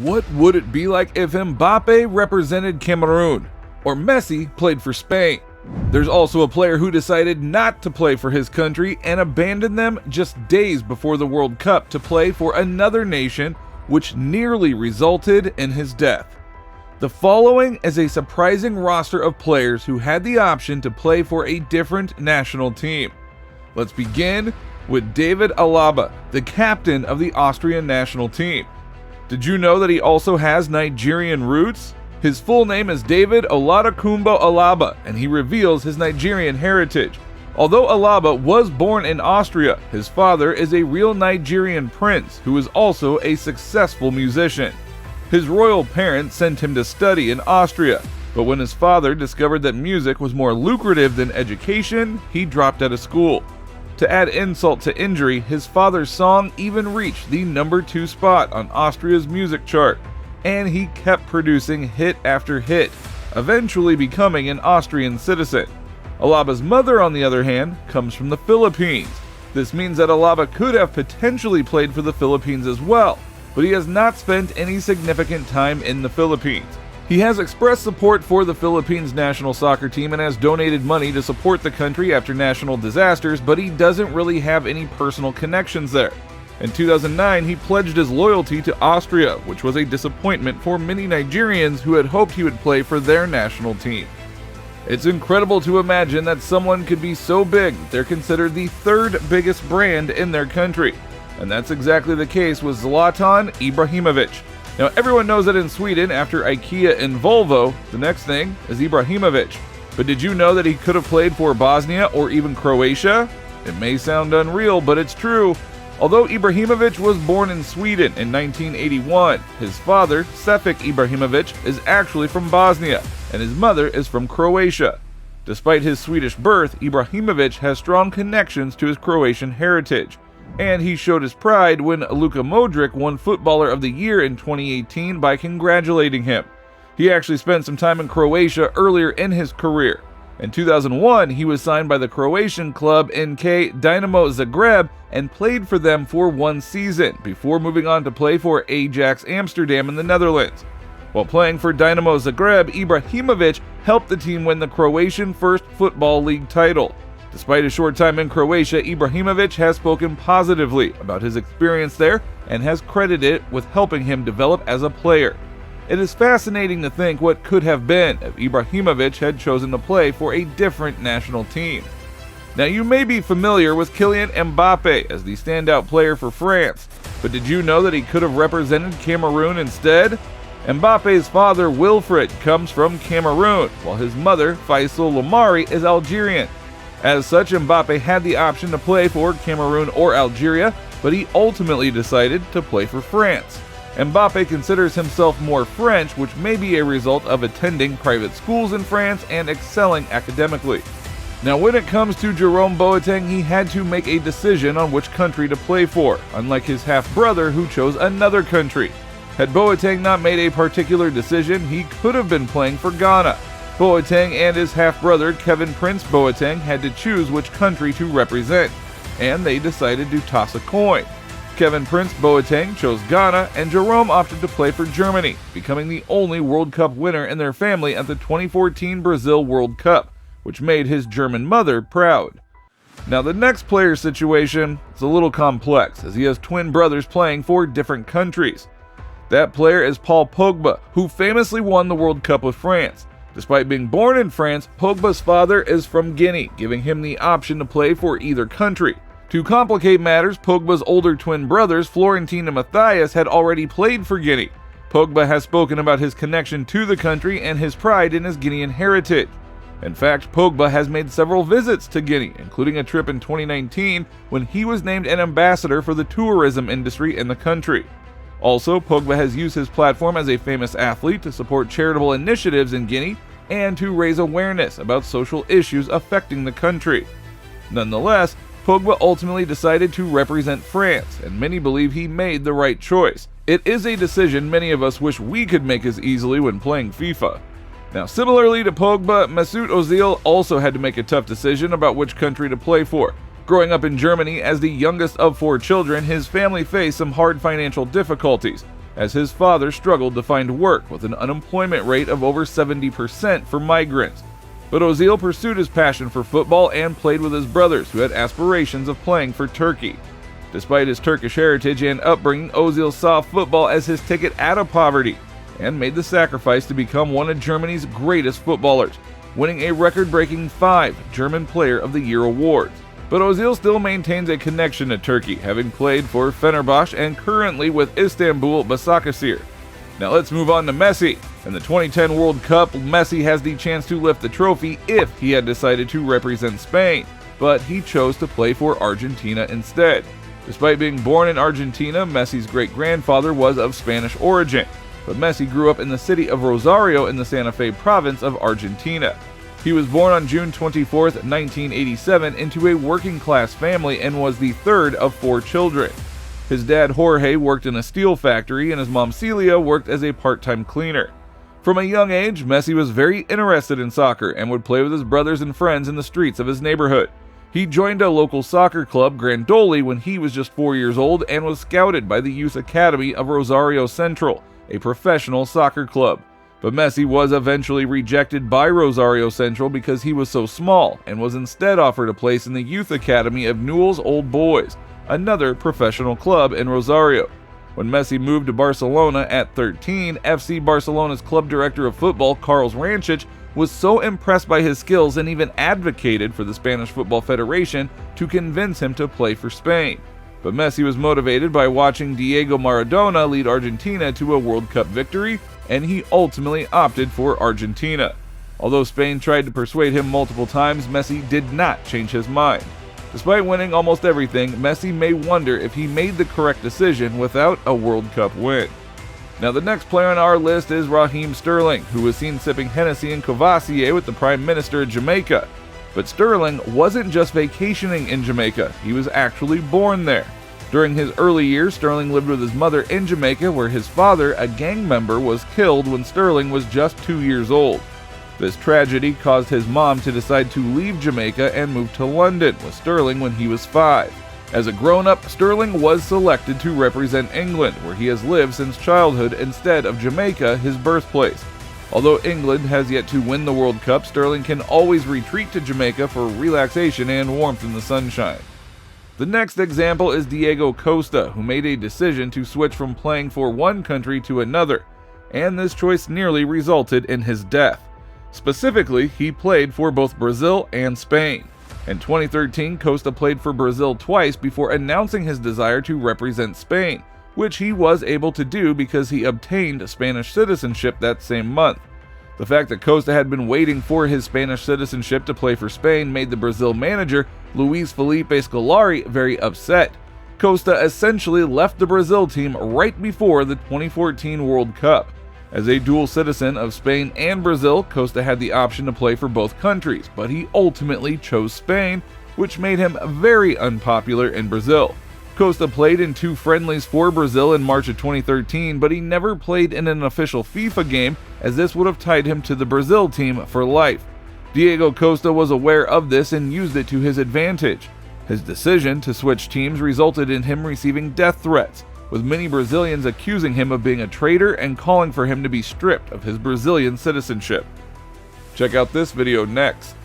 What would it be like if Mbappe represented Cameroon, or Messi played for Spain? There's also a player who decided not to play for his country and abandoned them just days before the World Cup to play for another nation, which nearly resulted in his death. The following is a surprising roster of players who had the option to play for a different national team. Let's begin with David Alaba, the captain of the Austrian national team. Did you know that he also has Nigerian roots? His full name is David Oladakumbo Alaba, and he reveals his Nigerian heritage. Although Alaba was born in Austria, his father is a real Nigerian prince who is also a successful musician. His royal parents sent him to study in Austria, but when his father discovered that music was more lucrative than education, he dropped out of school. To add insult to injury, his father's song even reached the number 2 spot on Austria's music chart, and he kept producing hit after hit, eventually becoming an Austrian citizen. Alaba's mother, on the other hand, comes from the Philippines. This means that Alaba could have potentially played for the Philippines as well, but he has not spent any significant time in the Philippines. He has expressed support for the Philippines national soccer team and has donated money to support the country after national disasters, but he doesn't really have any personal connections there. In 2009, he pledged his loyalty to Austria, which was a disappointment for many Nigerians who had hoped he would play for their national team. It's incredible to imagine that someone could be so big that they're considered the 3rd biggest brand in their country. And that's exactly the case with Zlatan Ibrahimovic. Now, everyone knows that in Sweden, after IKEA and Volvo, the next thing is Ibrahimovic. But did you know that he could have played for Bosnia or even Croatia? It may sound unreal, but it's true. Although Ibrahimovic was born in Sweden in 1981, his father, Sefik Ibrahimovic, is actually from Bosnia, and his mother is from Croatia. Despite his Swedish birth, Ibrahimovic has strong connections to his Croatian heritage. And he showed his pride when Luka Modric won Footballer of the Year in 2018 by congratulating him. He actually spent some time in Croatia earlier in his career. In 2001, he was signed by the Croatian club NK Dinamo Zagreb and played for them for 1 season before moving on to play for Ajax Amsterdam in the Netherlands. While playing for Dinamo Zagreb, Ibrahimovic helped the team win the Croatian First Football League title. Despite a short time in Croatia, Ibrahimovic has spoken positively about his experience there and has credited it with helping him develop as a player. It is fascinating to think what could have been if Ibrahimovic had chosen to play for a different national team. Now, you may be familiar with Kylian Mbappe as the standout player for France, but did you know that he could have represented Cameroon instead? Mbappe's father, Wilfred, comes from Cameroon, while his mother, Faisal Lamari, is Algerian. As such, Mbappe had the option to play for Cameroon or Algeria, but he ultimately decided to play for France. Mbappe considers himself more French, which may be a result of attending private schools in France and excelling academically. Now, when it comes to Jerome Boateng, he had to make a decision on which country to play for, unlike his half-brother who chose another country. Had Boateng not made a particular decision, he could have been playing for Ghana. Boateng and his half-brother Kevin Prince Boateng had to choose which country to represent, and they decided to toss a coin. Kevin Prince Boateng chose Ghana, and Jerome opted to play for Germany, becoming the only World Cup winner in their family at the 2014 Brazil World Cup, which made his German mother proud. Now, the next player's situation is a little complex, as he has twin brothers playing for different countries. That player is Paul Pogba, who famously won the World Cup with France. Despite being born in France, Pogba's father is from Guinea, giving him the option to play for either country. To complicate matters, Pogba's older twin brothers, Florentine and Matthias, had already played for Guinea. Pogba has spoken about his connection to the country and his pride in his Guinean heritage. In fact, Pogba has made several visits to Guinea, including a trip in 2019 when he was named an ambassador for the tourism industry in the country. Also, Pogba has used his platform as a famous athlete to support charitable initiatives in Guinea and to raise awareness about social issues affecting the country. Nonetheless, Pogba ultimately decided to represent France, and many believe he made the right choice. It is a decision many of us wish we could make as easily when playing FIFA. Now, similarly to Pogba, Mesut Ozil also had to make a tough decision about which country to play for. Growing up in Germany as the youngest of 4 children, his family faced some hard financial difficulties. as his father struggled to find work with an unemployment rate of over 70% for migrants. But Ozil pursued his passion for football and played with his brothers, who had aspirations of playing for Turkey. Despite his Turkish heritage and upbringing, Ozil saw football as his ticket out of poverty and made the sacrifice to become one of Germany's greatest footballers, winning a record-breaking 5 German Player of the Year awards. But Ozil still maintains a connection to Turkey, having played for Fenerbahce and currently with Istanbul Basaksehir. Now let's move on to Messi. In the 2010 World Cup, Messi has the chance to lift the trophy if he had decided to represent Spain, but he chose to play for Argentina instead. Despite being born in Argentina, Messi's great-grandfather was of Spanish origin, but Messi grew up in the city of Rosario in the Santa Fe province of Argentina. He was born on June 24, 1987, into a working-class family and was the third of 4 children. His dad Jorge worked in a steel factory and his mom Celia worked as a part-time cleaner. From a young age, Messi was very interested in soccer and would play with his brothers and friends in the streets of his neighborhood. He joined a local soccer club, Grandoli, when he was just 4 years old and was scouted by the Youth Academy of Rosario Central, a professional soccer club. But Messi was eventually rejected by Rosario Central because he was so small and was instead offered a place in the Youth Academy of Newell's Old Boys, another professional club in Rosario. When Messi moved to Barcelona at 13, FC Barcelona's club director of football, Carles Ranchich, was so impressed by his skills and even advocated for the Spanish Football Federation to convince him to play for Spain. But Messi was motivated by watching Diego Maradona lead Argentina to a World Cup victory, and he ultimately opted for Argentina. Although Spain tried to persuade him multiple times, Messi did not change his mind. Despite winning almost everything, Messi may wonder if he made the correct decision without a World Cup win. Now the next player on our list is Raheem Sterling, who was seen sipping Hennessy in Courvoisier with the Prime Minister of Jamaica. But Sterling wasn't just vacationing in Jamaica, he was actually born there. During his early years, Sterling lived with his mother in Jamaica, where his father, a gang member, was killed when Sterling was just 2 years old. This tragedy caused his mom to decide to leave Jamaica and move to London with Sterling when he was 5. As a grown-up, Sterling was selected to represent England, where he has lived since childhood instead of Jamaica, his birthplace. Although England has yet to win the World Cup, Sterling can always retreat to Jamaica for relaxation and warmth in the sunshine. The next example is Diego Costa, who made a decision to switch from playing for one country to another, and this choice nearly resulted in his death. Specifically, he played for both Brazil and Spain. In 2013, Costa played for Brazil twice before announcing his desire to represent Spain, which he was able to do because he obtained Spanish citizenship that same month. The fact that Costa had been waiting for his Spanish citizenship to play for Spain made the Brazil manager, Luis Felipe Scolari, very upset. Costa essentially left the Brazil team right before the 2014 World Cup. As a dual citizen of Spain and Brazil, Costa had the option to play for both countries, but he ultimately chose Spain, which made him very unpopular in Brazil. Costa played in 2 friendlies for Brazil in March of 2013, but he never played in an official FIFA game, as this would have tied him to the Brazil team for life. Diego Costa was aware of this and used it to his advantage. His decision to switch teams resulted in him receiving death threats, with many Brazilians accusing him of being a traitor and calling for him to be stripped of his Brazilian citizenship. Check out this video next.